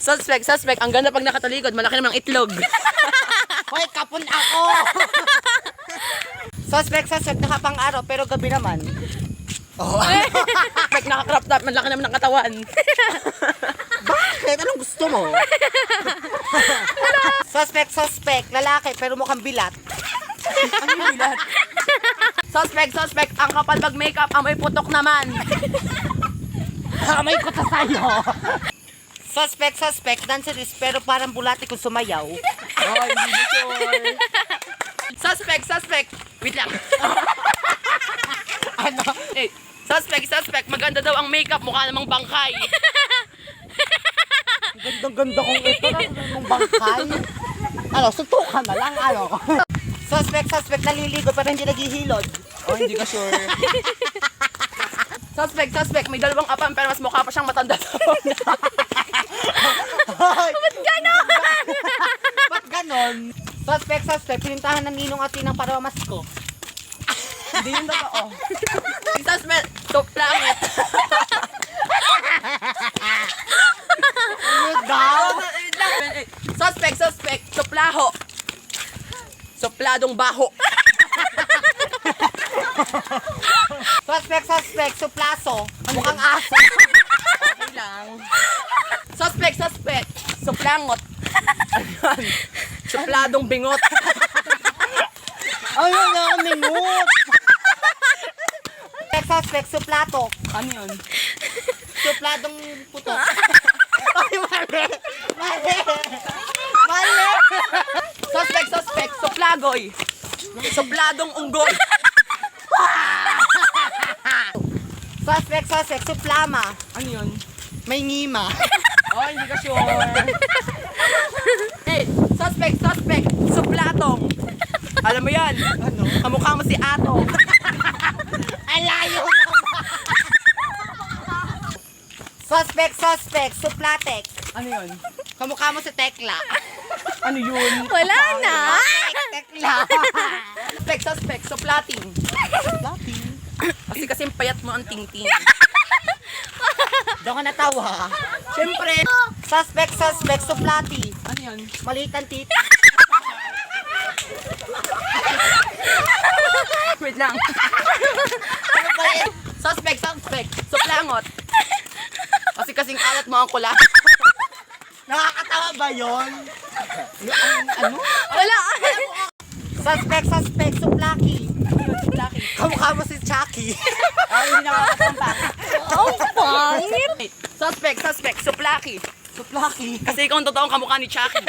Suspect. Ang ganda pag nakatalikod. Malaki naman ang itlog. Hoy, kapon ako! Suspect, nakapang-araw, pero gabi naman. Oh, Suspect, naka-crop top. Malaki naman ang katawan. bakit? Anong gusto mo? Suspect, lalaki, pero mukhang bilat. Ano yung bilat? Suspect. Ang kapal mag-makeup. Amoy putok naman. Kamay ko ta sa'yo. Suspect, dancerist, pero parang bulati kung sumayaw. Oh, hindi na sure. Suspect. Wait lang. Ano? Eh, suspect. Maganda daw ang makeup. Mukha namang bangkay. Ganda kong ito ng bangkay. Ano, suntukan na lang, ano? Suspect, naliligo pero hindi naghihilod. Oh, hindi ka sure. Suspect. May dalawang apam pero mas mukha pa siyang matanda daw. Ba't ganon? Suspect, pinintahan ng ninong at tinang para mamasko. Hindi yun totoo. Suspect. Top langit. Ano daw? Suspect. Suplaho. Supladong baho. Suspect, suplaso. Mukhang aso. Okay lang. Suspect. Suplangot. Ayan. Supladong bingot. Ayun na, mingot. Suspect, suplato. Ano yun? Supladong puto. Ay, mali. Suspect. Suplagoy. Supladong unggoy. Suspect, suplama. Ano yun? May ngima. Oh, hindi ka sure. Eh, suspect. Suplatong. Alam mo yan? Ano? Kamukha mo si Atong. Alayo naman. Suspect, suplatek. Ano yun? Kamukha mo si Tekla. Ano yun? Wala na. Tekla. Suspect. Suplating. Lating. Kasi payat mo ang tingting. Doon ka natawa. Siyempre. Suspect, suplati. Ano yun? Maliit ang titi. Wait lang. Ano ba yun? Suspect. Suplangot. Kasi kasing alat mo ang kula. Nakakatawa ba yun? Ano? Wala. Suspect, suplaki. Suplaki. Kamukha mo si Chucky. Ay, hindi nakakatampak. Ang pangit. Suspect. Suplaki. Suplaki. Kasi ikaw ang totoong kamukha ni Chucky.